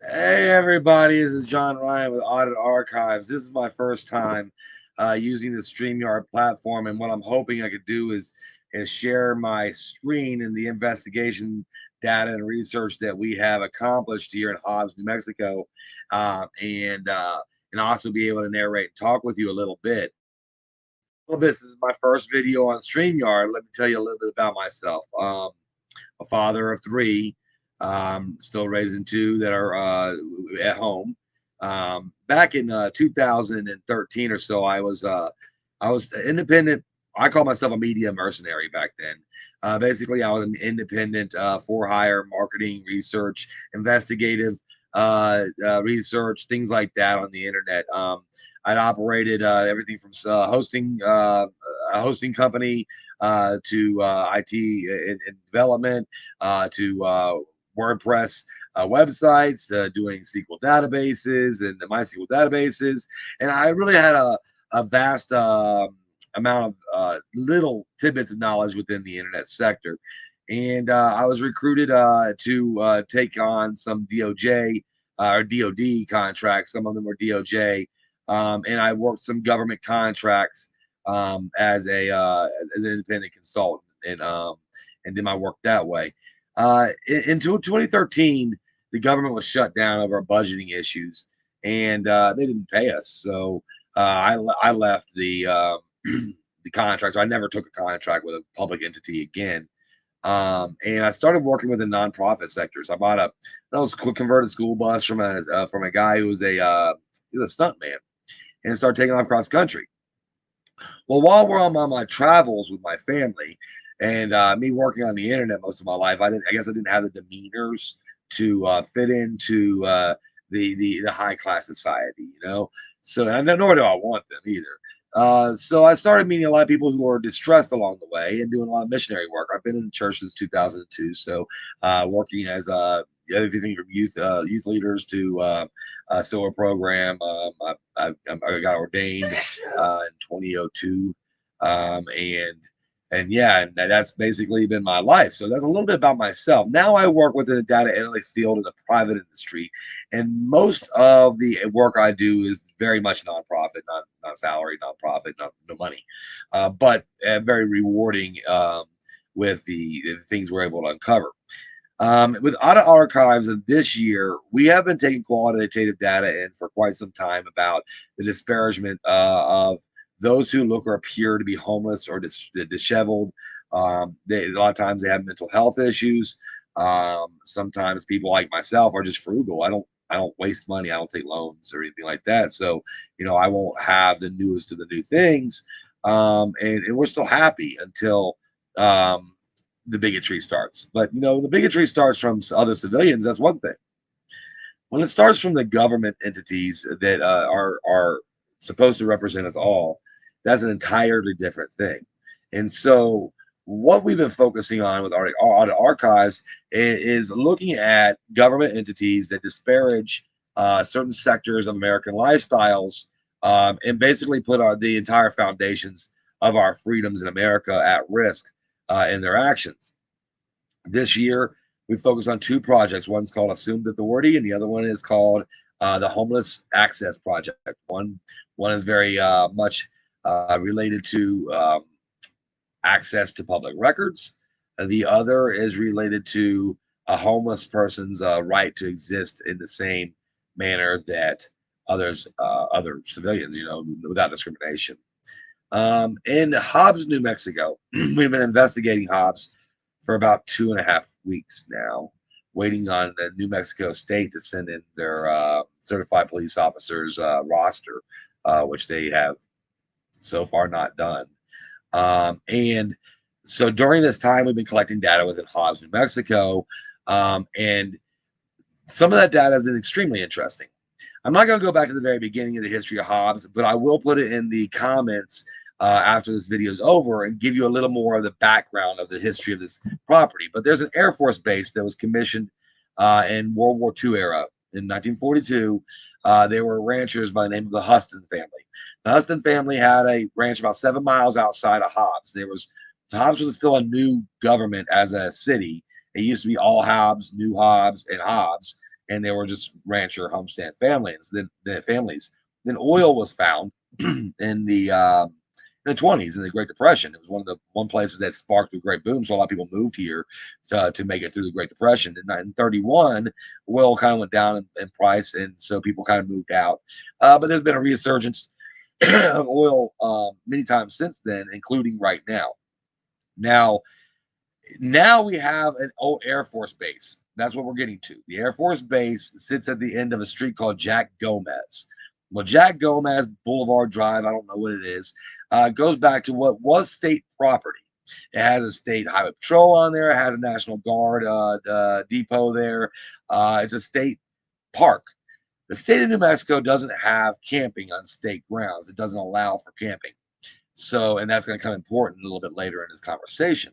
Hey everybody, this is John Ryan with Audit Archives. This is my first time using the StreamYard platform, and what I'm hoping I could do is share my screen and the investigation data and research that we have accomplished here in Hobbs, New Mexico, and also be able to narrate and talk with you a little bit. Well, this is my first video on StreamYard. Let me tell you a little bit about myself. A father of three, still raising two that are at home. Back in 2013 or so, I was independent. I call myself a media mercenary back then. Basically, I was an independent for hire marketing research, investigative research, things like that on the internet. I'd operated everything from hosting a hosting company to IT and development to WordPress websites, doing SQL databases and the MySQL databases, and I really had a vast amount of little tidbits of knowledge within the internet sector. And I was recruited to take on some DOJ or DOD contracts. Some of them were DOJ, and I worked some government contracts as an independent consultant, and did my work that way. Until 2013, the government was shut down over budgeting issues, and they didn't pay us. So I left the the contract. So I never took a contract with a public entity again. And I started working with the nonprofit sectors. I bought a converted school bus from a guy who was he was a stunt man, and started taking off cross country. Well, while we're on my travels with my family and me working on the internet most of my life, I guess I didn't have the demeanors to fit into the high class society, So and nor do I want them either. So I started meeting a lot of people who are distressed along the way and doing a lot of missionary work. I've been in the church since 2002, so working as everything from youth leaders to solar program. I got ordained in 2002, and yeah, and that's basically been my life. So that's a little bit about myself. Now I work within the data analytics field in the private industry, and most of the work I do is very much nonprofit, not salary, nonprofit, no money, but very rewarding with the things we're able to uncover. With Audit Archives of this year, we have been taking qualitative data in for quite some time about the disparagement of those who look or appear to be homeless or disheveled. A lot of times they have mental health issues. Sometimes people like myself are just frugal. I don't waste money. I don't take loans or anything like that. So I won't have the newest of the new things. And we're still happy until the bigotry starts. But the bigotry starts from other civilians. That's one thing. When it starts from the government entities that are supposed to represent us all, that's an entirely different thing. And so, what we've been focusing on with our audit archives is looking at government entities that disparage certain sectors of American lifestyles, and basically put the entire foundations of our freedoms in America at risk in their actions. This year, we focus on two projects. One's called Assumed Authority, and the other one is called the Homeless Access Project. One is very much related to access to public records. The other is related to a homeless person's right to exist in the same manner that other civilians, without discrimination. In Hobbs, New Mexico, we've been investigating Hobbs for about 2.5 weeks now, waiting on the New Mexico State to send in their certified police officers roster, which they have so far not done. And so during this time, we've been collecting data within Hobbs, New Mexico, and some of that data has been extremely interesting. I'm not going to go back to the very beginning of the history of Hobbs, but I will put it in the comments after this video is over and give you a little more of the background of the history of this property. But there's an Air Force base that was commissioned in World War II era. In 1942, they were ranchers by the name of the Huston family. The Huston family had a ranch about 7 miles outside of Hobbs. Hobbs was still a new government as a city. It used to be all Hobbs, New Hobbs, and Hobbs. and they were just rancher homestead families. Then oil was found in the 20s in the Great Depression. It was one places that sparked a great boom. So a lot of people moved here to make it through the Great Depression. In 1931, oil kind of went down in price, and so people kind of moved out. But there's been a resurgence of oil many times since then, including right now. Now we have an old Air Force base. That's what we're getting to. The Air Force base sits at the end of a street called Jack Gomez. Well, Jack Gomez Boulevard Drive, I don't know what it is, goes back to what was state property. It has a state highway patrol on there. It has a National Guard depot there. It's a state park. The state of New Mexico doesn't have camping on state grounds. It doesn't allow for camping. So, and that's going to come important a little bit later in this conversation.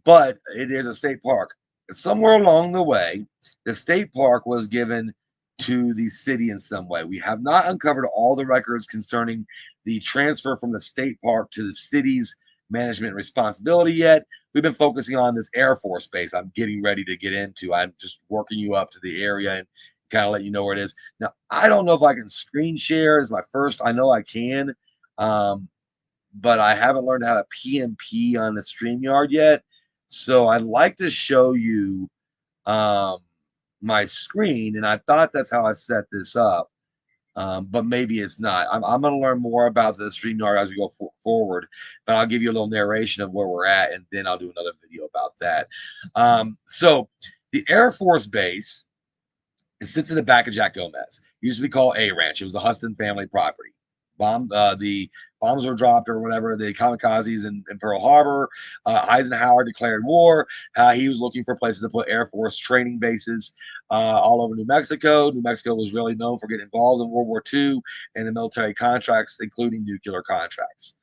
But it is a state park. Somewhere along the way, the state park was given to the city in some way. We have not uncovered all the records concerning the transfer from the state park to the city's management responsibility yet. We've been focusing on this Air Force base I'm getting ready to get into. I'm just working you up to the area and kind of let you know where it is. Now, I don't know if I can screen share. It's my first. I know I can, but I haven't learned how to PMP on the StreamYard yet. So I'd like to show you my screen, and I thought that's how I set this up, but maybe it's not. I'm going to learn more about the StreamYard as we go forward, but I'll give you a little narration of where we're at, and then I'll do another video about that. So the Air Force Base, it sits in the back of Jack Gomez. It used to be called A Ranch. It was a Huston family property. The bombs were dropped or whatever, the kamikazes in Pearl Harbor. Eisenhower declared war. He was looking for places to put Air Force training bases all over New Mexico. New Mexico was really known for getting involved in World War II and the military contracts, including nuclear contracts.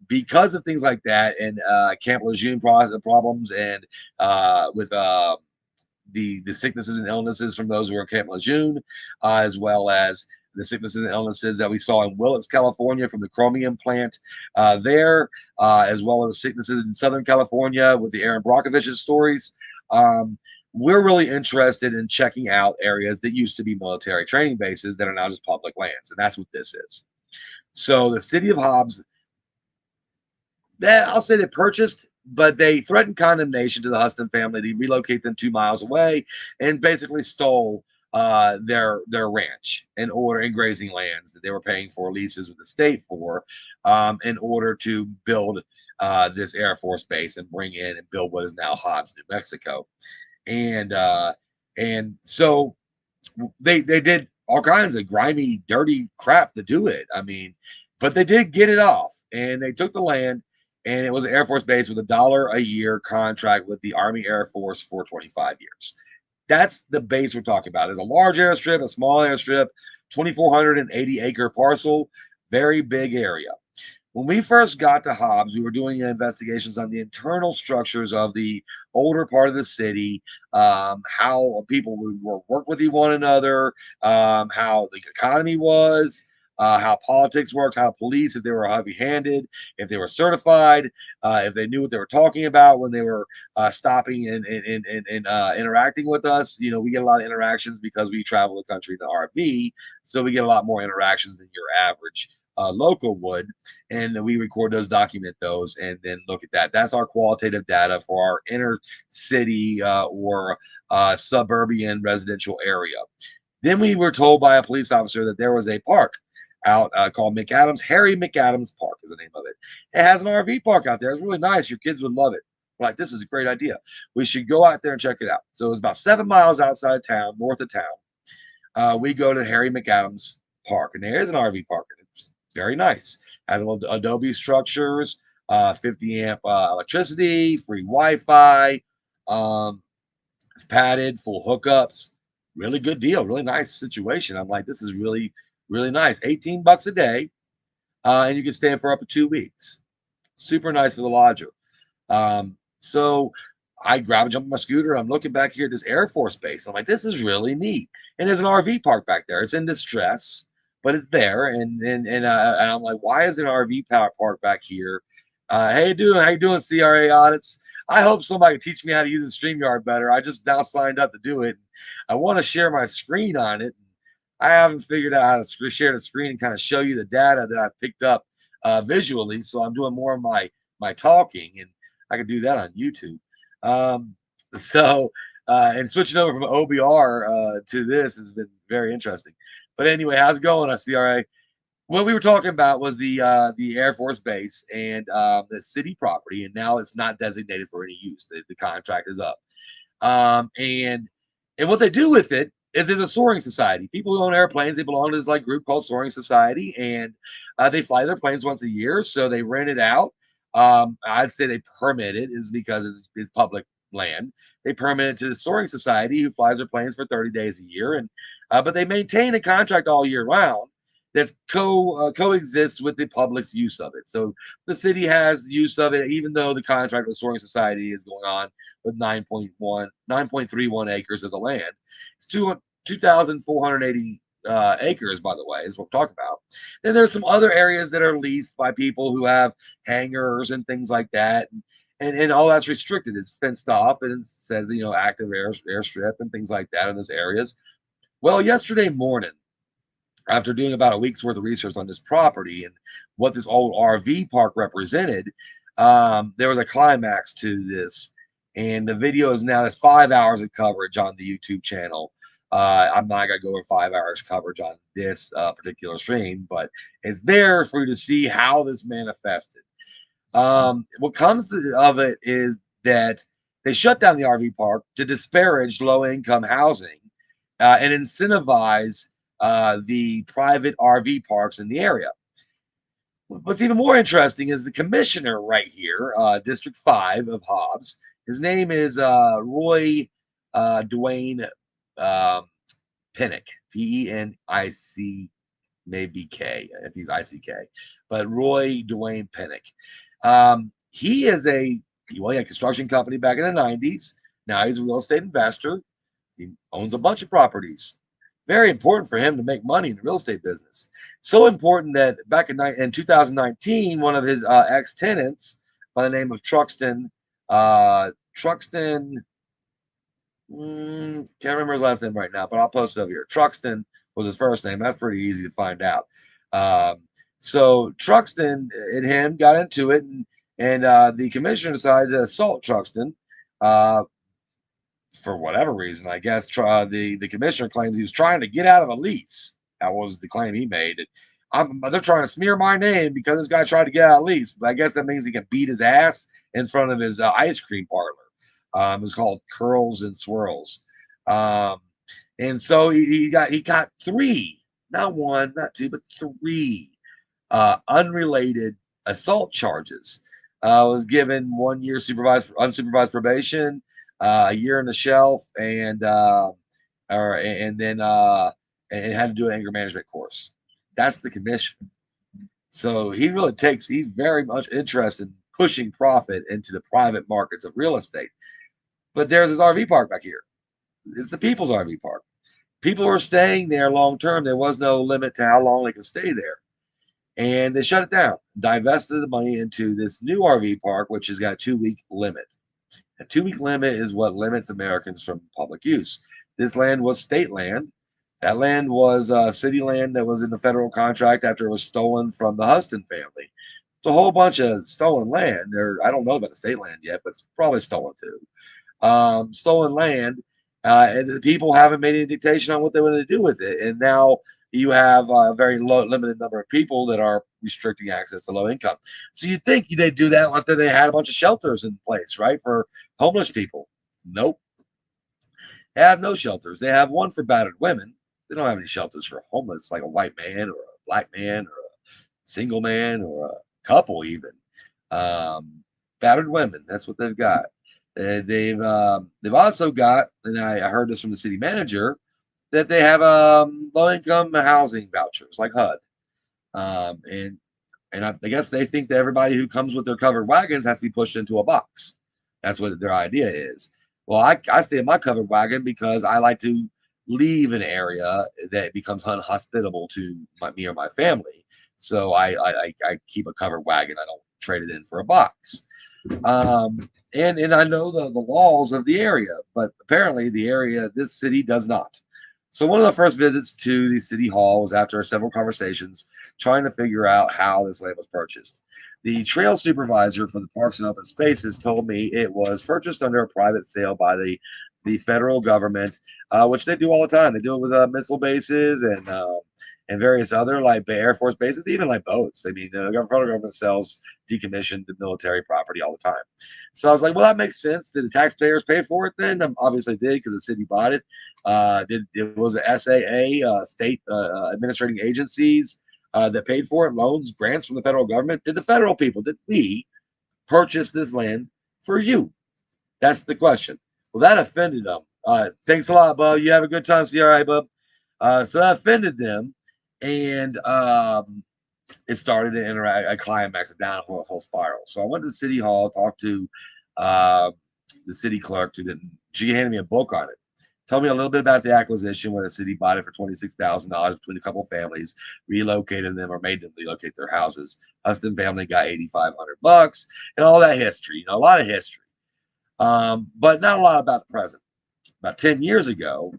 Because of things like that and Camp Lejeune problems and with the sicknesses and illnesses from those who were in Camp Lejeune, as well as the sicknesses and illnesses that we saw in Willits, California from the chromium plant there, as well as the sicknesses in Southern California with the Aaron Brockovich's stories. We're really interested in checking out areas that used to be military training bases that are now just public lands, and that's what this is. So the city of Hobbs, I'll say they purchased, but they threatened condemnation to the Huston family to relocate them 2 miles away and basically stole their ranch and grazing lands that they were paying for leases with the state for in order to build this Air Force base and bring in and build what is now Hobbs, New Mexico. And so they did all kinds of grimy, dirty crap to do it. I mean, but they did get it off, and they took the land, and it was an Air Force base with $1 a year contract with the Army Air Force for 25 years. That's the base we're talking about. There's a large airstrip, a small airstrip, 2,480-acre parcel, very big area. When we first got to Hobbs, we were doing investigations on the internal structures of the older part of the city, how people would work with one another, how the economy was, how politics worked, how police, if they were heavy-handed, if they were certified, if they knew what they were talking about when they were stopping and interacting with us. You know, we get a lot of interactions because we travel the country in the RV, so we get a lot more interactions than your average local would, and we record those, document those, and then look at that. That's our qualitative data for our inner city or suburban residential area. Then we were told by a police officer that there was a park out called McAdams. Harry McAdams Park is the name of it. It has an RV park out there. It's really nice. Your kids would love it. We're like, this is a great idea. We should go out there and check it out. So it was about 7 miles outside of town, north of town. We go to Harry McAdams Park, and there is an RV park. It's very nice. Has little adobe structures, 50 amp electricity, free Wi-Fi. It's padded, full hookups. Really good deal. Really nice situation. I'm like, this is really, really nice. $18 a day, and you can stay for up to 2 weeks. Super nice for the lodger. So I grab and jump on my scooter. I'm looking back here at this Air Force base. I'm like, this is really neat. And there's an RV park back there. It's in distress, but it's there. And I'm like, why is there an RV park back here? How you doing, CRA audits? I hope somebody can teach me how to use the StreamYard better. I just now signed up to do it. I want to share my screen on it. I haven't figured out how to share the screen and kind of show you the data that I picked up visually. So I'm doing more of my talking, and I can do that on YouTube. Um, so and switching over from OBR to this has been very interesting. But anyway, how's it going, CRA? What we were talking about was the Air Force Base and the city property, and now it's not designated for any use. The contract is up, and what they do with it is there's a soaring society. People who own airplanes, they belong to this like group called Soaring Society, and they fly their planes once a year, so they rent it out. I'd say they permit it is because it's public land. They permit it to the Soaring Society, who flies their planes for 30 days a year, and but they maintain a contract all year round that coexists with the public's use of it. So the city has use of it, even though the contract with Soaring Society is going on with 9.31 acres of the land. It's 2,480 acres, by the way, is what we're talking about. Then there's some other areas that are leased by people who have hangars and things like that. And all that's restricted. It's fenced off, and it says, active airstrip and things like that in those areas. Well, yesterday morning, after doing about a week's worth of research on this property and what this old RV park represented, there was a climax to this. And the video is now, there's 5 hours of coverage on the YouTube channel. I'm not going to go over 5 hours coverage on this particular stream, but it's there for you to see how this manifested. What comes of it is that they shut down the RV park to disparage low-income housing and incentivize the private RV parks in the area. What's even more interesting is the commissioner right here, District 5 of Hobbs. His name is Roy Dwayne Pinnock, Penic, maybe K, if he's ICK, but Roy Dwayne Pinnock. He is he had a construction company back in the 90s. Now he's a real estate investor. He owns a bunch of properties. Very important for him to make money in the real estate business. So important that back in 2019, one of his ex-tenants by the name of Truxton, can't remember his last name right now, but I'll post it over here. Truxton was his first name. That's pretty easy to find out. So Truxton and him got into it, and the commissioner decided to assault Truxton for whatever reason. I guess the commissioner claims he was trying to get out of a lease. That was the claim he made. They're trying to smear my name because this guy tried to get out of lease, but I guess that means he can beat his ass in front of his ice cream parlor. It was called Curls and Swirls. And so he got 3, not 1, not 2, but 3 unrelated assault charges. Was given 1 year unsupervised probation, a year in the shelf, and then had to do an anger management course. That's the commission. So he's very much interested in pushing profit into the private markets of real estate. But there's this RV park back here. It's the people's RV park. People were staying there long term. There was no limit to how long they could stay there. And they shut it down, divested the money into this new RV park, which has got a 2-week limit. A 2-week limit is what limits Americans from public use. This land was state land. That land was city land that was in the federal contract after it was stolen from the Huston family. It's a whole bunch of stolen land. I don't know about the state land yet, but it's probably stolen too. Stolen land, and the people haven't made any dictation on what they want to do with it. And now you have a very limited number of people that are restricting access to low income. So you'd think they'd do that after they had a bunch of shelters in place, right, for homeless people. Nope. They have no shelters. They have one for battered women. They don't have any shelters for homeless, like a white man or a black man or a single man or a couple even. Battered women, that's what they've got. They've also got, and I heard this from the city manager, that they have low-income housing vouchers like HUD, and I guess they think that everybody who comes with their covered wagons has to be pushed into a box. That's what their idea is. Well, I stay in my covered wagon because I like to leave an area that becomes unhospitable to me or my family. So I keep a covered wagon. I don't trade it in for a box. And I know the laws of the area, but apparently this city does not. So one of the first visits to the city hall was after several conversations trying to figure out how this land was purchased. The trail supervisor for the Parks and Open Spaces told me it was purchased under a private sale by the federal government, which they do all the time. They do it with missile bases and various other like Air Force bases, even like boats. I mean, the federal government sells decommissioned military property all the time. So I was like, well, that makes sense. Did the taxpayers pay for it then? Obviously did, because the city bought it. Did it was a SAA, state administrating agencies that paid for it, loans, grants from the federal government? Did the federal people, did we purchase this land for you? That's the question. Well, that offended them. Thanks a lot, Bub. You have a good time. See you, all right, Bub. So that offended them, and it started to interact a climax, a downhill spiral. So I went to the city hall, talked to the city clerk. She handed me a book on it. Told me a little bit about the acquisition, where the city bought it for $26,000 between a couple families, relocated them or made them relocate their houses. Huston family got $8,500, and all that history. A lot of history, but not a lot about the present. About 10 years ago,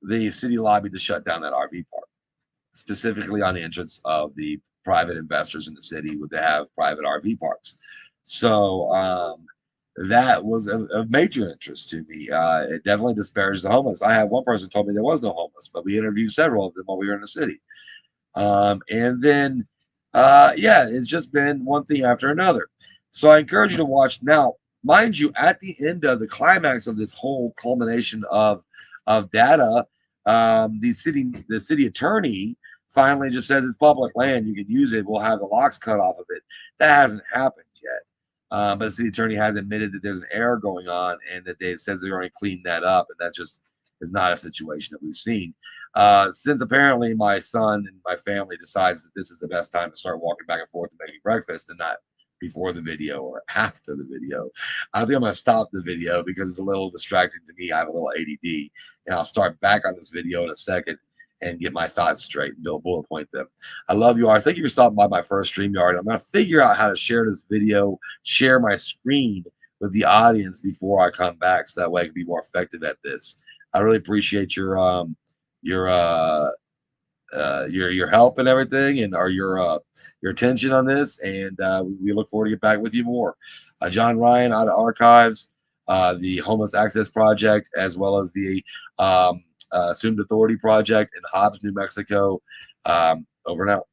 the city lobbied to shut down that RV park, specifically on the entrance of the private investors in the city would have private RV parks. So that was of major interest to me. It definitely disparaged the homeless. I had one person told me there was no homeless, but we interviewed several of them while we were in the city. And then, yeah, it's just been one thing after another. So I encourage you to watch. Now, mind you, at the end of the climax of this whole culmination of data, the city attorney finally just says it's public land. You can use it. We'll have the locks cut off of it. That hasn't happened yet. But the city attorney has admitted that there's an error going on, and that they says they're going to clean that up, and that just is not a situation that we've seen. Since apparently my son and my family decides that this is the best time to start walking back and forth and making breakfast, and not before the video or after the video, I think I'm going to stop the video because it's a little distracting to me. I have a little ADD, and I'll start back on this video in a second and get my thoughts straight and bullet point them. I love you all. Thank you for stopping by my first StreamYard. I'm going to figure out how to share this video, share my screen with the audience before I come back, so that way I can be more effective at this. I really appreciate your help and everything, and your attention on this. And we look forward to get back with you more. John Ryan out of Archives, the Homeless Access Project, as well as the Assumed Authority Project in Hobbs, New Mexico. Over and out.